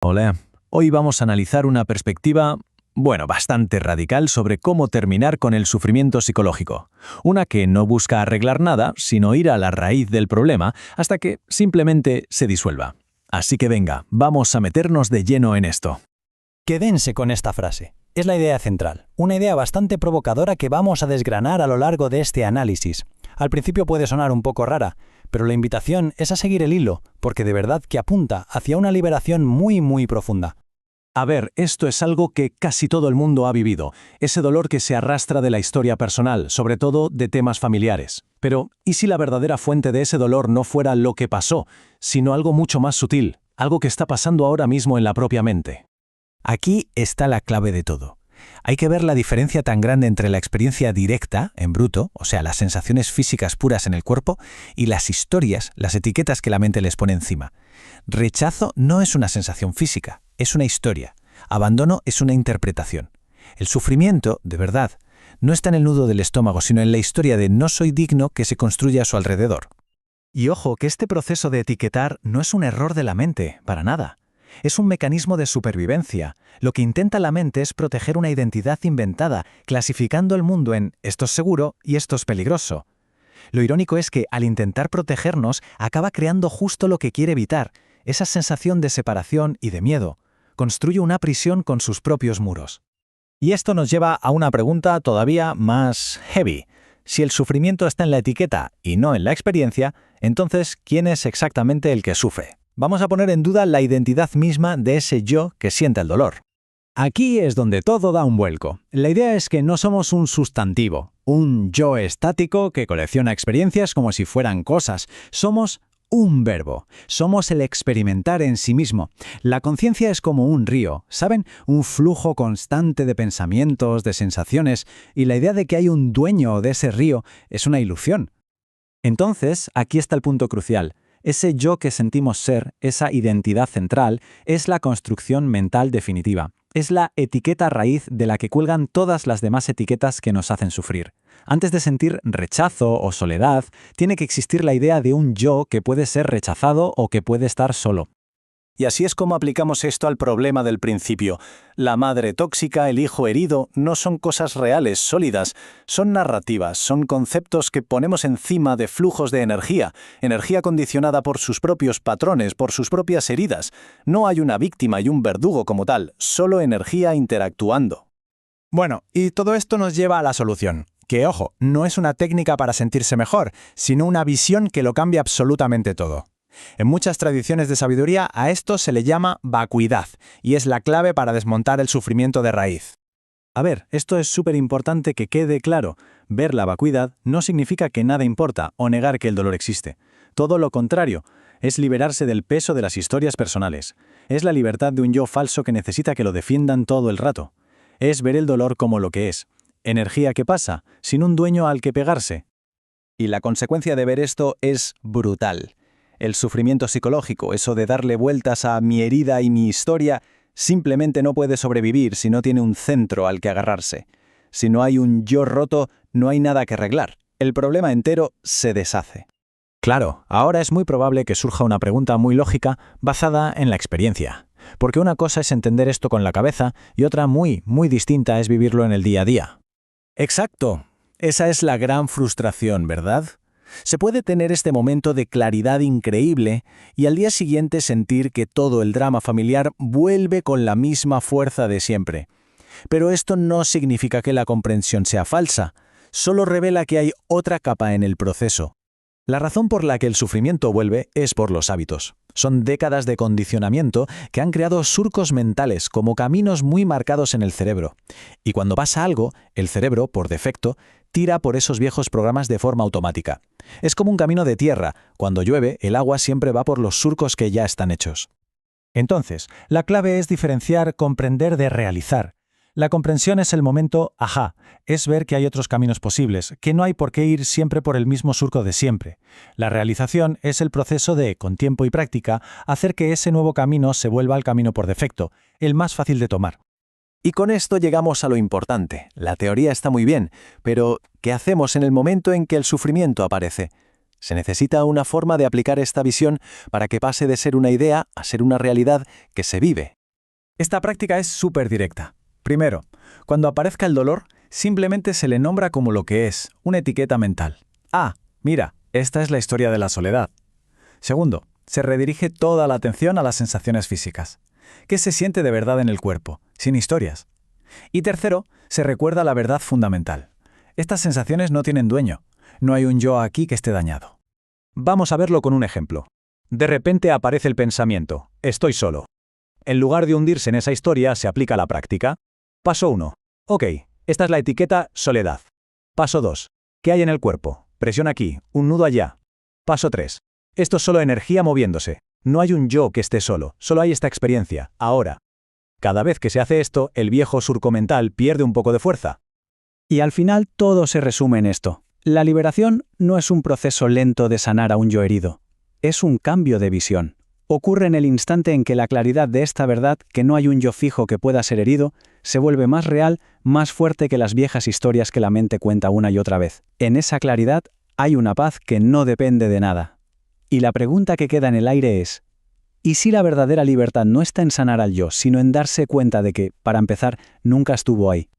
Hola, hoy vamos a analizar una perspectiva, bastante radical sobre cómo terminar con el sufrimiento psicológico. Una que no busca arreglar nada, sino ir a la raíz del problema hasta que simplemente se disuelva. Así que venga, vamos a meternos de lleno en esto. Quédense con esta frase. Es la idea central, una idea bastante provocadora que vamos a desgranar a lo largo de este análisis. Al principio puede sonar un poco rara, pero la invitación es a seguir el hilo, porque de verdad que apunta hacia una liberación muy profunda. A ver, esto es algo que casi todo el mundo ha vivido, ese dolor que se arrastra de la historia personal, sobre todo de temas familiares. Pero, ¿y si la verdadera fuente de ese dolor no fuera lo que pasó, sino algo mucho más sutil, algo que está pasando ahora mismo en la propia mente? Aquí está la clave de todo. Hay que ver la diferencia tan grande entre la experiencia directa, en bruto, o sea, las sensaciones físicas puras en el cuerpo, y las historias, las etiquetas que la mente les pone encima. Rechazo no es una sensación física, es una historia. Abandono es una interpretación. El sufrimiento, de verdad, no está en el nudo del estómago, sino en la historia de no soy digno que se construye a su alrededor. Y ojo, que este proceso de etiquetar no es un error de la mente, para nada. Es un mecanismo de supervivencia. Lo que intenta la mente es proteger una identidad inventada, clasificando el mundo en esto es seguro y esto es peligroso. Lo irónico es que, al intentar protegernos, acaba creando justo lo que quiere evitar, esa sensación de separación y de miedo. Construye una prisión con sus propios muros. Y esto nos lleva a una pregunta todavía más heavy. Si el sufrimiento está en la etiqueta y no en la experiencia, entonces, ¿quién es exactamente el que sufre? Vamos a poner en duda la identidad misma de ese yo que siente el dolor. Aquí es donde todo da un vuelco. La idea es que no somos un sustantivo, un yo estático que colecciona experiencias como si fueran cosas. Somos un verbo. Somos el experimentar en sí mismo. La conciencia es como un río, ¿saben? Un flujo constante de pensamientos, de sensaciones, y la idea de que hay un dueño de ese río es una ilusión. Entonces, aquí está el punto crucial. Ese yo que sentimos ser, esa identidad central, es la construcción mental definitiva. Es la etiqueta raíz de la que cuelgan todas las demás etiquetas que nos hacen sufrir. Antes de sentir rechazo o soledad, tiene que existir la idea de un yo que puede ser rechazado o que puede estar solo. Y así es como aplicamos esto al problema del principio. La madre tóxica, el hijo herido, no son cosas reales, sólidas, son narrativas, son conceptos que ponemos encima de flujos de energía condicionada por sus propios patrones, por sus propias heridas. No hay una víctima y un verdugo como tal, solo energía interactuando. Bueno, y todo esto nos lleva a la solución, que, ojo, no es una técnica para sentirse mejor, sino una visión que lo cambia absolutamente todo. En muchas tradiciones de sabiduría a esto se le llama vacuidad, y es la clave para desmontar el sufrimiento de raíz. A ver, esto es súper importante que quede claro. Ver la vacuidad no significa que nada importa o negar que el dolor existe. Todo lo contrario, es liberarse del peso de las historias personales. Es la libertad de un yo falso que necesita que lo defiendan todo el rato. Es ver el dolor como lo que es. Energía que pasa, sin un dueño al que pegarse. Y la consecuencia de ver esto es brutal. El sufrimiento psicológico, eso de darle vueltas a mi herida y mi historia, simplemente no puede sobrevivir si no tiene un centro al que agarrarse. Si no hay un yo roto, no hay nada que arreglar. El problema entero se deshace. Claro, ahora es muy probable que surja una pregunta muy lógica basada en la experiencia. Porque una cosa es entender esto con la cabeza y otra muy distinta es vivirlo en el día a día. Exacto. Esa es la gran frustración, ¿verdad? Se puede tener este momento de claridad increíble y al día siguiente sentir que todo el drama familiar vuelve con la misma fuerza de siempre. Pero esto no significa que la comprensión sea falsa, solo revela que hay otra capa en el proceso. La razón por la que el sufrimiento vuelve es por los hábitos. Son décadas de condicionamiento que han creado surcos mentales como caminos muy marcados en el cerebro. Y cuando pasa algo, el cerebro, por defecto, tira por esos viejos programas de forma automática. Es como un camino de tierra. Cuando llueve, el agua siempre va por los surcos que ya están hechos. Entonces, la clave es diferenciar comprender de realizar. La comprensión es el momento ajá, es ver que hay otros caminos posibles, que no hay por qué ir siempre por el mismo surco de siempre. La realización es el proceso de, con tiempo y práctica, hacer que ese nuevo camino se vuelva al camino por defecto, el más fácil de tomar. Y con esto llegamos a lo importante. La teoría está muy bien, pero ¿qué hacemos en el momento en que el sufrimiento aparece? Se necesita una forma de aplicar esta visión para que pase de ser una idea a ser una realidad que se vive. Esta práctica es súper directa. Primero, cuando aparezca el dolor, simplemente se le nombra como lo que es, una etiqueta mental. Ah, mira, esta es la historia de la soledad. Segundo, se redirige toda la atención a las sensaciones físicas. ¿Qué se siente de verdad en el cuerpo, sin historias? Y tercero, se recuerda la verdad fundamental. Estas sensaciones no tienen dueño. No hay un yo aquí que esté dañado. Vamos a verlo con un ejemplo. De repente aparece el pensamiento, estoy solo. En lugar de hundirse en esa historia, se aplica la práctica. Paso 1. Ok, esta es la etiqueta soledad. Paso 2. ¿Qué hay en el cuerpo? Presión aquí, un nudo allá. Paso 3. Esto es solo energía moviéndose. No hay un yo que esté solo, solo hay esta experiencia, ahora. Cada vez que se hace esto, el viejo surco mental pierde un poco de fuerza. Y al final todo se resume en esto. La liberación no es un proceso lento de sanar a un yo herido. Es un cambio de visión. Ocurre en el instante en que la claridad de esta verdad, que no hay un yo fijo que pueda ser herido, se vuelve más real, más fuerte que las viejas historias que la mente cuenta una y otra vez. En esa claridad hay una paz que no depende de nada. Y la pregunta que queda en el aire es, ¿y si la verdadera libertad no está en sanar al yo, sino en darse cuenta de que, para empezar, nunca estuvo ahí?